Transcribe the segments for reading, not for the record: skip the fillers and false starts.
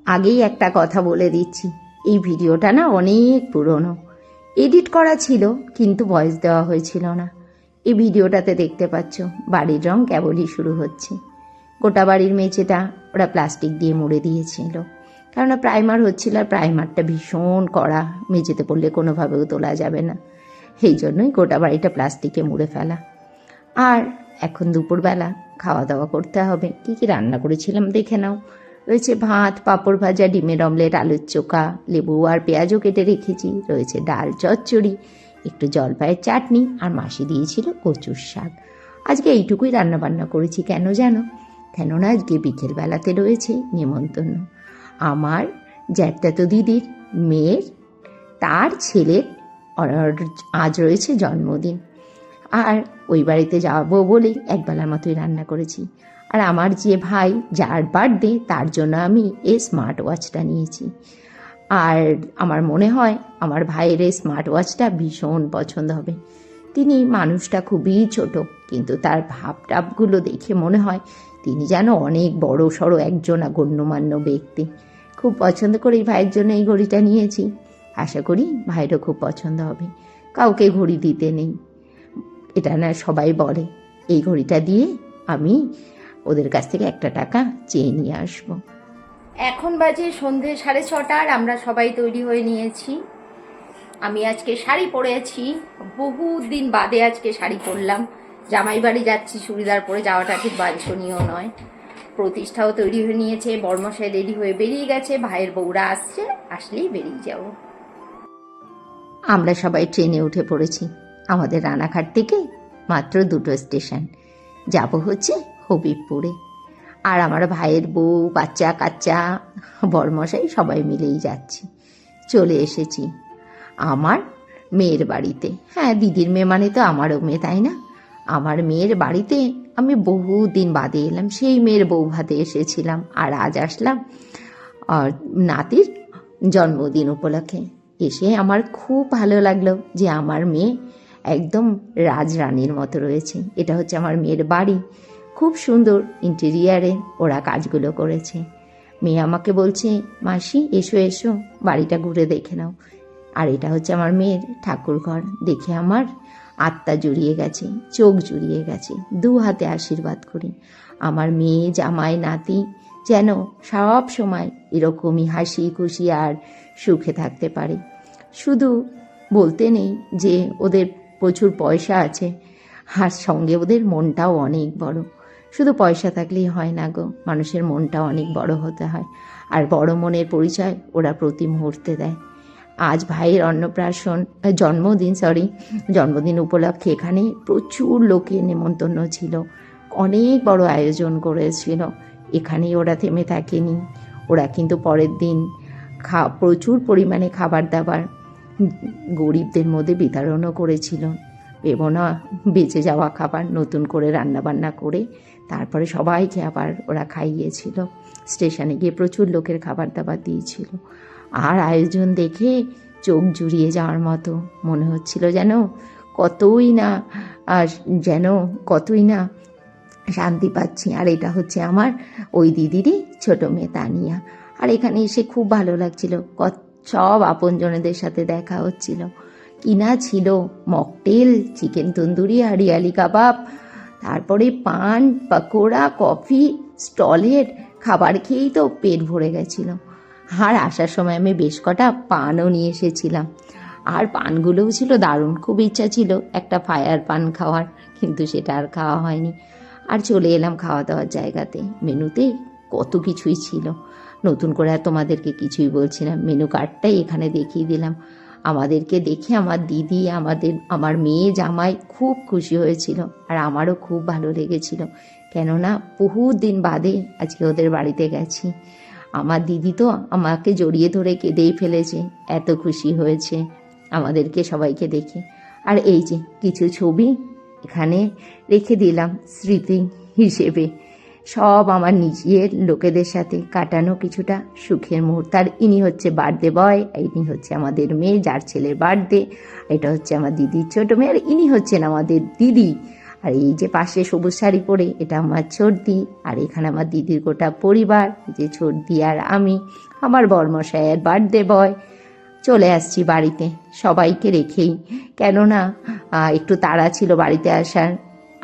আগেই একটা কথা বলে দিচ্ছি, এই ভিডিওটা না অনেক পুরনো, এডিট করা ছিল কিন্তু ভয়েস দেওয়া হয়েছিল না। এই ভিডিওটাতে দেখতে পাচ্ছ বাড়ির রং কেবলই শুরু হচ্ছে। গোটা বাড়ির মেঝেটা ওরা প্লাস্টিক দিয়ে মুড়ে দিয়েছিল, কেননা প্রাইমার হচ্ছিল, আর প্রাইমারটা ভীষণ কড়া, মেঝেতে পড়লে কোনোভাবেও তোলা যাবে না। এই জন্যই গোটা বাড়িটা প্লাস্টিকে মুড়ে ফেলা। আর এখন দুপুরবেলা খাওয়া দাওয়া করতে হবে। কী কী রান্না করেছিলাম দেখে নাও। রয়েছে ভাত, পাঁপড় ভাজা, ডিমের অমলেট, আলুর চোখা, লেবু আর পেঁয়াজও কেটে রেখেছি, রয়েছে ডাল, চচ্চড়ি, একটু জলপাইয়ের চাটনি, আর মাসি দিয়েছিল কচুর শাক। আজকে এইটুকুই রান্নাবান্না করেছি। কেন জানো? কেননা আজকে বিকেলবেলাতে রয়েছে নেমন্তন্ন। আমার জ্যাঠাতো দিদির মেয়ের, তার ছেলের আজ রয়েছে জন্মদিন। আর ওই বাড়িতে যাবো বলেই একবেলার মতোই রান্না করেছি। আর আমার যে ভাই, যার বার্থডে, তার জন্য আমি এই স্মার্ট ওয়াচটা নিয়েছি। আর আমার মনে হয় আমার ভাইয়ের এই স্মার্ট ওয়াচটা ভীষণ পছন্দ হবে। তিনি মানুষটা খুবই ছোট, কিন্তু তার ভাবটাপগুলো দেখে মনে হয় তিনি যেন অনেক বড় সড়ো একজন গণ্যমান্য ব্যক্তি। খুব পছন্দ করে এই ভাইয়ের জন্য এই ঘড়িটা নিয়েছি। আশা করি ভাইয়েরও খুব পছন্দ হবে। কাউকে ঘড়ি দিতে নেই, এটা না সবাই বলে। এই ঘড়িটা দিয়ে আমি ওদের কাছ থেকে একটা টাকা চেয়ে নিয়ে আসবো। এখন বাজে সন্ধে 6:30, আর আমরা সবাই তৈরি হয়ে নিয়েছি। আমি আজকে শাড়ি পরেছি, বহুদিন বাদে আজকে শাড়ি পরলাম। জামাই বাড়ি যাচ্ছি, চুড়িদার পরে যাওয়াটা ঠিক বাঞ্ছনীয় নয়। প্রতিষ্ঠাও তৈরি হয়ে নিয়েছে, বর্মশাই রেডি হয়ে বেরিয়ে গেছে, ভাইয়ের বউরা আসছে, আসলেই বেরিয়ে যাব। আমরা সবাই ট্রেনে উঠে পড়েছি। আমাদের রানাঘাট থেকে মাত্র 2টো স্টেশন, যাব হচ্ছে হবিবপুরে। আর আমার ভাইয়ের বউ, বাচ্চা কাচ্চা, বরমশাই সবাই মিলেই যাচ্ছি। চলে এসেছি আমার মেয়ের বাড়িতে। হ্যাঁ, দিদির মেয়ে মানে তো আমারও মেয়ে, তাই না? আমার মেয়ের বাড়িতে আমি বহুদিন বাদে এলাম। সেই মেয়ের বউ ভাতে এসেছিলাম, আর আজ আসলাম নাতির জন্মদিন উপলক্ষে। এসে আমার খুব ভালো লাগলো যে আমার মেয়ে একদম রাজরানীর মতো রয়েছে। এটা হচ্ছে আমার মেয়ের বাড়ি, খুব সুন্দর ইন্টেরিয়ারে ওরা কাজগুলো করেছে। মেয়ে আমাকে বলছে, মাসি এসো এসো, বাড়িটা ঘুরে দেখে নাও। আর এটা হচ্ছে আমার মেয়ের ঠাকুর ঘর। দেখে আমার আত্মা জুড়িয়ে গেছে, চোখ জুড়িয়ে গেছে। 2 হাতে আশীর্বাদ করি আমার মেয়ে, জামাই, নাতি যেন সব সময় এরকমই হাসি খুশি আর সুখে থাকতে পারে। শুধু বলতে নেই যে ওদের প্রচুর পয়সা আছে, আর সঙ্গে ওদের মনটাও অনেক বড়। শুধু পয়সা থাকলেই হয় না গো, মানুষের মনটাও অনেক বড় হতে হয়। আর বড় মনের পরিচয় ওরা প্রতি মুহূর্তে দেয়। আজ ভাইয়ের জন্মদিন উপলক্ষে এখানে প্রচুর লোকের নেমন্তন্ন ছিল, অনেক বড় আয়োজন করেছিল। এখানেই ওরা থেমে থাকেনি, ওরা কিন্তু পরের দিন প্রচুর পরিমাণে খাবার দাবার গরিবদের মধ্যে বিতরণও করেছিল। ভেবো না, বেঁচে যাওয়া খাবার নতুন করে রান্নাবান্না করে তারপরে সবাইকে আবার ওরা খাইয়েছিল। স্টেশনে গিয়ে প্রচুর লোকের খাবার দাবার দিয়েছিল। আর আয়োজন দেখে চোখ জুড়িয়ে যাওয়ার মতো মনে হচ্ছিল, কতই না শান্তি পাচ্ছি। আর এটা হচ্ছে আমার ওই দিদিরই ছোট মেয়ে তানিয়া। আর এখানে এসে খুব ভালো লাগছিল, সব আপনজনেদের সাথে দেখা হচ্ছিল। কিনা ছিল মকটেল, চিকেন তন্দুরি, হরিয়ালি কাবাব, তারপরে পান, পকোড়া, কফি। স্টলের খাবার খেয়েই তো পেট ভরে গেছিল। আর আসার সময় আমি বেশ কটা পানও নিয়ে এসেছিলাম, আর পানগুলোও ছিল দারুণ। খুব ইচ্ছা ছিল একটা ফায়ার পান খাওয়ার, কিন্তু সেটা আর খাওয়া হয়নি। আর চলে এলাম খাওয়া দাওয়ার জায়গাতে। মেনুতে কত কিছুই ছিল, নতুন করে আর তোমাদেরকে কিছুই বলছি না, মেনু কার্ডটাই এখানে দেখিয়ে দিলাম। আমাদেরকে দেখে আমার দিদি, আমার মেয়ে, জামাই খুব খুশি হয়েছিল, আর আমারও খুব ভালো লেগেছিল। কেননা বহুদিন বাদে আজকে ওদের বাড়িতে গেছি। আমার দিদি তো আমাকে জড়িয়ে ধরে কেঁদেই ফেলেছে, এত খুশি হয়েছে আমাদেরকে সবাইকে দেখে। আর এই যে কিছু ছবি এখানে রেখে দিলাম স্মৃতি হিসেবে, সব আমার নিজের লোকেদের সাথে কাটানো কিছুটা সুখের মুহূর্ত। আর ইনি হচ্ছে বার্থডে বয়, ইনি হচ্ছে আমাদের মেয়ে যার ছেলের বার্থডে, এটা হচ্ছে আমার দিদির ছোটো মেয়ে, আর ইনি হচ্ছেন আমাদের দিদি। আর এই যে পাশে সবুজ শাড়ি পরে, এটা আমার ছোটদি। আর এখানে আমার দিদির গোটা পরিবার, যে ছোটদি আর আমি, আমার বরমশাইয়ের বার্থডে বয়। চলে আসছি বাড়িতে সবাইকে রেখেই, কেননা একটু তাড়া ছিল বাড়িতে আসার।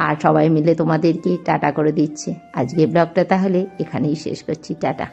আর সবাই মিলে তোমাদেরকে টাটা করে দিচ্ছে। আজকে ব্লগটা তাহলে এখানেই শেষ করছি। টাটা।